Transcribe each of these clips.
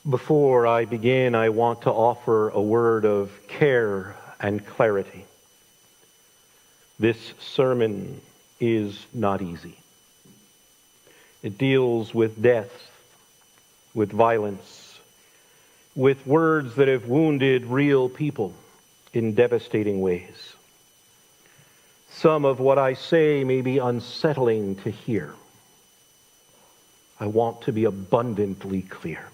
Before I begin, I want to offer a word of care and clarity. This sermon is not easy. It deals with death, with violence, with words that have wounded real people in devastating ways. Some of what I say may be unsettling to hear. I want to be abundantly clear.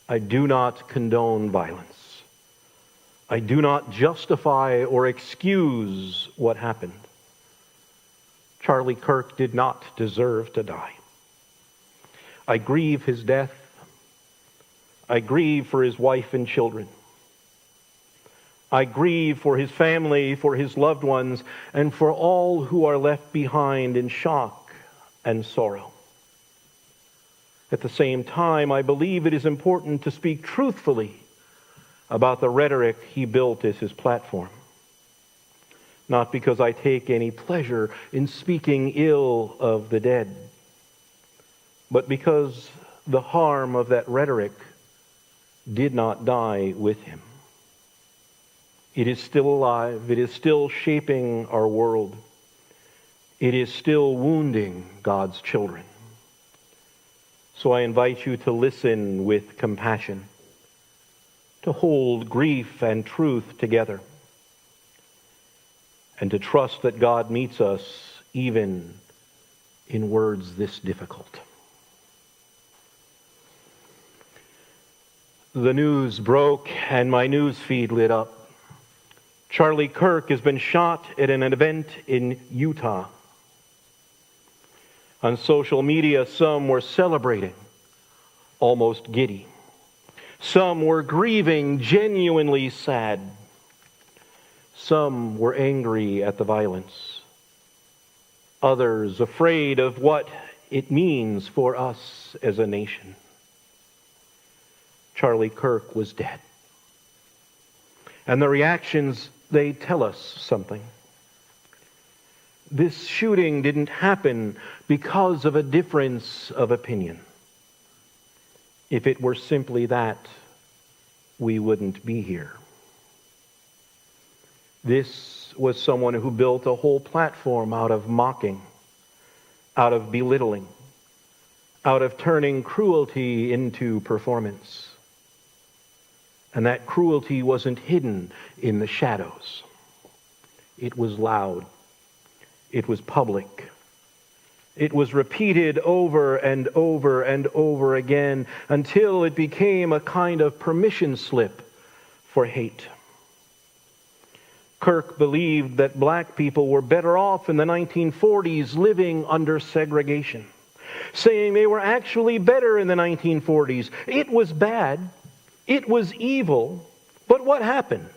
I do not condone violence. I do not justify or excuse what happened. Charlie Kirk did not deserve to die. I grieve his death. I grieve for his wife and children. I grieve for his family, for his loved ones, and for all who are left behind in shock and sorrow. At the same time, I believe it is important to speak truthfully about the rhetoric he built as his platform. Not because I take any pleasure in speaking ill of the dead, but because the harm of that rhetoric did not die with him. It is still alive. It is still shaping our world. It is still wounding God's children. So I invite you to listen with compassion, to hold grief and truth together, and to trust that God meets us even in words this difficult. The news broke and my news feed lit up. Charlie Kirk has been shot at an event in Utah. On social media, some were celebrating, almost giddy. Some were grieving, genuinely sad. Some were angry at the violence. Others afraid of what it means for us as a nation. Charlie Kirk was dead. And the reactions, they tell us something. This shooting didn't happen because of a difference of opinion. If it were simply that, we wouldn't be here. This was someone who built a whole platform out of mocking, out of belittling, out of turning cruelty into performance. And that cruelty wasn't hidden in the shadows. It was loud. It was public. It was repeated over and over and over again until it became a kind of permission slip for hate. Kirk believed that black people were better off in the 1940s living under segregation, saying they were actually better in the 1940s. It was bad. It was evil. But what happened?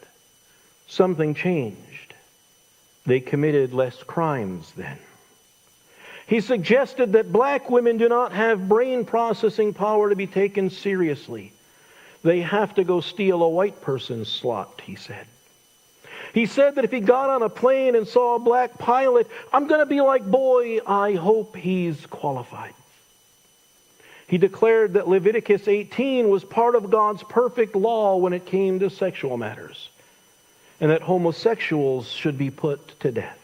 Something changed. They committed less crimes then. He suggested that black women do not have brain processing power to be taken seriously. They have to go steal a white person's slot, he said. He said that if he got on a plane and saw a black pilot, I'm going to be like, boy, I hope he's qualified. He declared that Leviticus 18 was part of God's perfect law when it came to sexual matters, and that homosexuals should be put to death.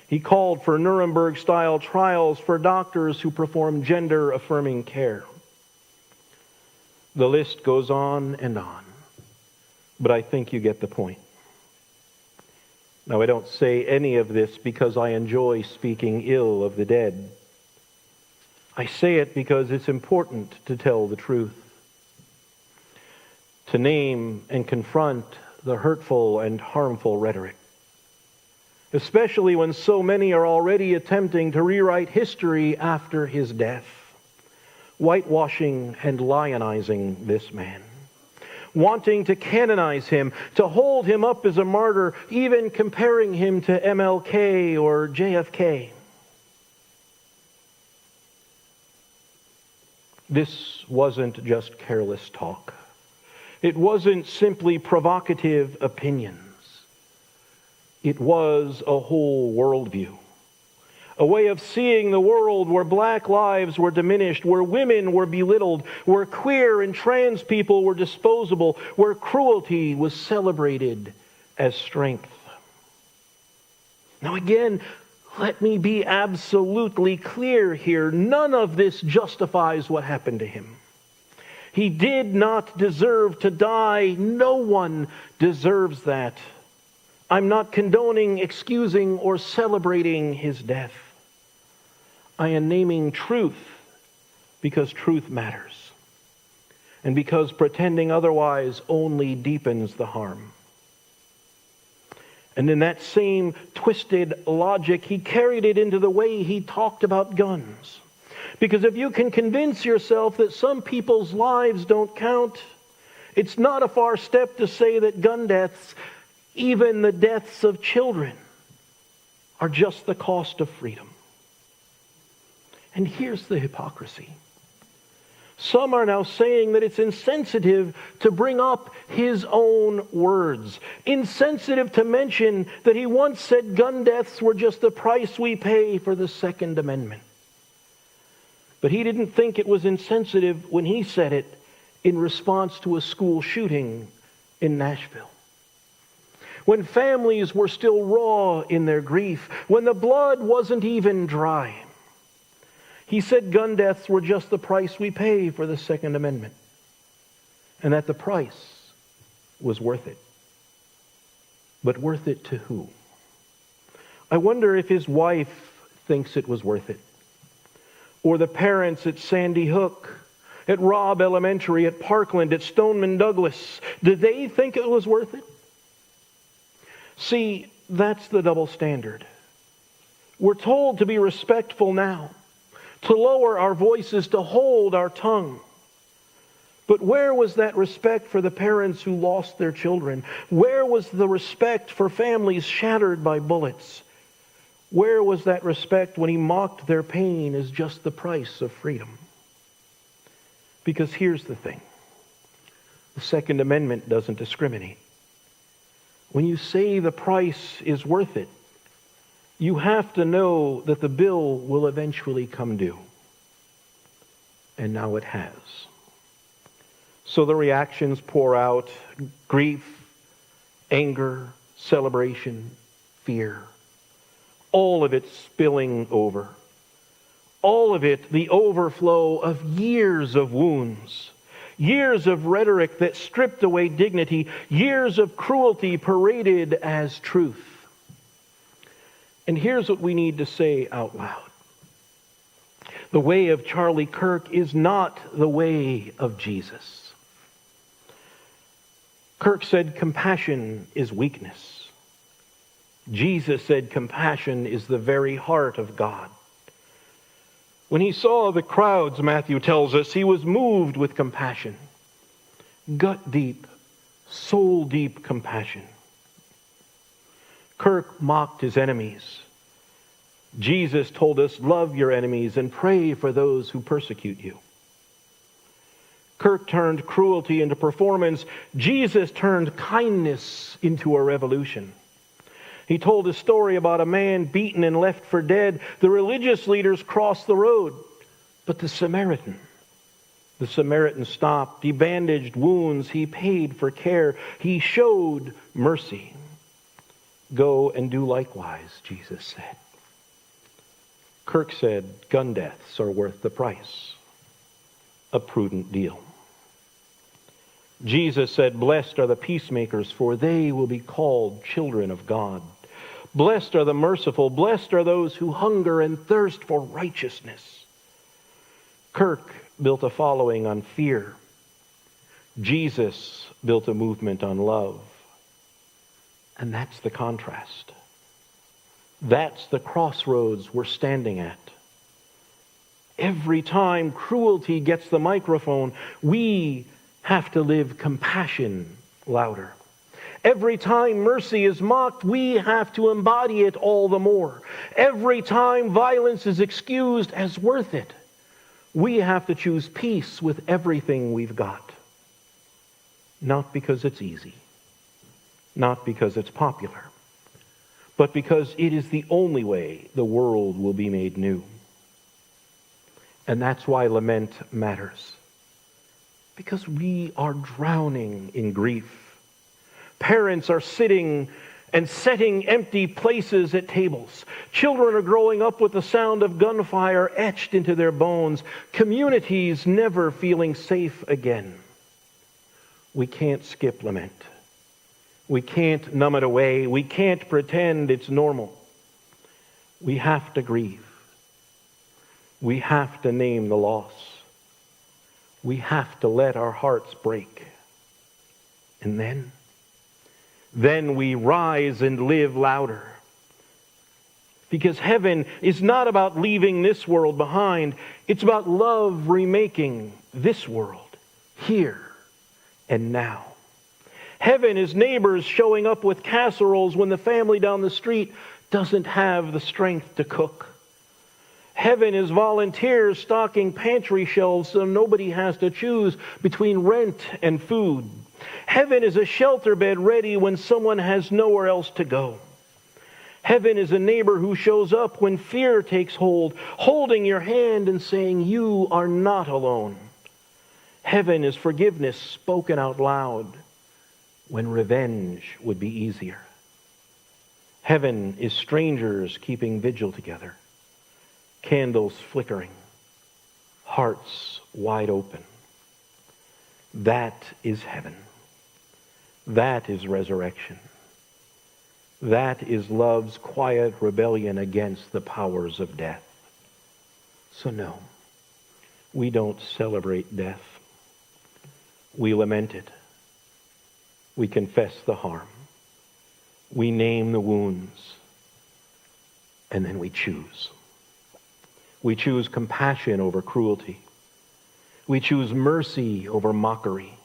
He called for Nuremberg-style trials for doctors who perform gender-affirming care. The list goes on and on, but I think you get the point. Now, I don't say any of this because I enjoy speaking ill of the dead. I say it because it's important to tell the truth, to name and confront the hurtful and harmful rhetoric, especially when so many are already attempting to rewrite history after his death, whitewashing and lionizing this man, wanting to canonize him, to hold him up as a martyr, even comparing him to MLK or JFK. This wasn't just careless talk. It wasn't simply provocative opinions. It was a whole worldview, A way of seeing the world where black lives were diminished, where women were belittled, where queer and trans people were disposable, where cruelty was celebrated as strength. Now again, let me be absolutely clear here. None of this justifies what happened to him. He did not deserve to die. No one deserves that. I'm not condoning, excusing, or celebrating his death. I am naming truth because truth matters, and because pretending otherwise only deepens the harm. And in that same twisted logic, he carried it into the way he talked about guns. Because if you can convince yourself that some people's lives don't count, it's not a far step to say that gun deaths, even the deaths of children, are just the cost of freedom. And here's the hypocrisy. Some are now saying that it's insensitive to bring up his own words. Insensitive to mention that he once said gun deaths were just the price we pay for the Second Amendment. But he didn't think it was insensitive when he said it in response to a school shooting in Nashville. When families were still raw in their grief, when the blood wasn't even dry, he said gun deaths were just the price we pay for the Second Amendment, and that the price was worth it. But worth it to who? I wonder if his wife thinks it was worth it. Or the parents at Sandy Hook, at Robb Elementary, at Parkland, at Stoneman Douglas. Did they think it was worth it? See, that's the double standard. We're told to be respectful now, to lower our voices, to hold our tongue. But where was that respect for the parents who lost their children? Where was the respect for families shattered by bullets? Where was that respect when he mocked their pain as just the price of freedom? Because here's the thing. The Second Amendment doesn't discriminate. When you say the price is worth it, you have to know that the bill will eventually come due. And now it has. So the reactions pour out: grief, anger, celebration, fear. All of it spilling over. All of it the overflow of years of wounds. Years of rhetoric that stripped away dignity. Years of cruelty paraded as truth. And here's what we need to say out loud. The way of Charlie Kirk is not the way of Jesus. Kirk said compassion is weakness. Jesus said compassion is the very heart of God. When he saw the crowds, Matthew tells us, he was moved with compassion. Gut deep, soul deep compassion. Kirk mocked his enemies. Jesus told us, love your enemies and pray for those who persecute you. Kirk turned cruelty into performance. Jesus turned kindness into a revolution. He told a story about a man beaten and left for dead. The religious leaders crossed the road, but the Samaritan stopped. He bandaged wounds. He paid for care. He showed mercy. Go and do likewise, Jesus said. Kirk said gun deaths are worth the price. A prudent deal. Jesus said, blessed are the peacemakers, for they will be called children of God. Blessed are the merciful. Blessed are those who hunger and thirst for righteousness. Kirk built a following on fear. Jesus built a movement on love. And that's the contrast. That's the crossroads we're standing at. Every time cruelty gets the microphone, we have to live compassion louder. Every time mercy is mocked, we have to embody it all the more. Every time violence is excused as worth it, we have to choose peace with everything we've got. Not because it's easy, not because it's popular, but because it is the only way the world will be made new. And that's why lament matters. Because we are drowning in grief. Parents are sitting and setting empty places at tables. Children are growing up with the sound of gunfire etched into their bones. Communities never feeling safe again. We can't skip lament. We can't numb it away. We can't pretend it's normal. We have to grieve. We have to name the loss. We have to let our hearts break. And then we rise and live louder. Because heaven is not about leaving this world behind. It's about love remaking this world, here and now. Heaven is neighbors showing up with casseroles when the family down the street doesn't have the strength to cook. Heaven is volunteers stocking pantry shelves so nobody has to choose between rent and food. Heaven is a shelter bed ready when someone has nowhere else to go. Heaven is a neighbor who shows up when fear takes hold, holding your hand and saying, "You are not alone." Heaven is forgiveness spoken out loud when revenge would be easier. Heaven is strangers keeping vigil together, candles flickering, hearts wide open. That is heaven. That is resurrection. That is love's quiet rebellion against the powers of death. So no, we don't celebrate death. We lament it. We confess the harm. We name the wounds. And then we choose. We choose compassion over cruelty. We choose mercy over mockery.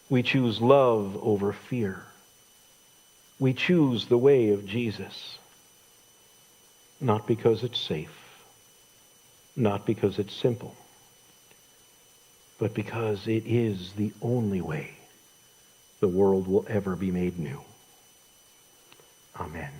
We choose love over fear. We choose the way of Jesus. Not because it's safe. Not because it's simple. But because it is the only way the world will ever be made new. Amen.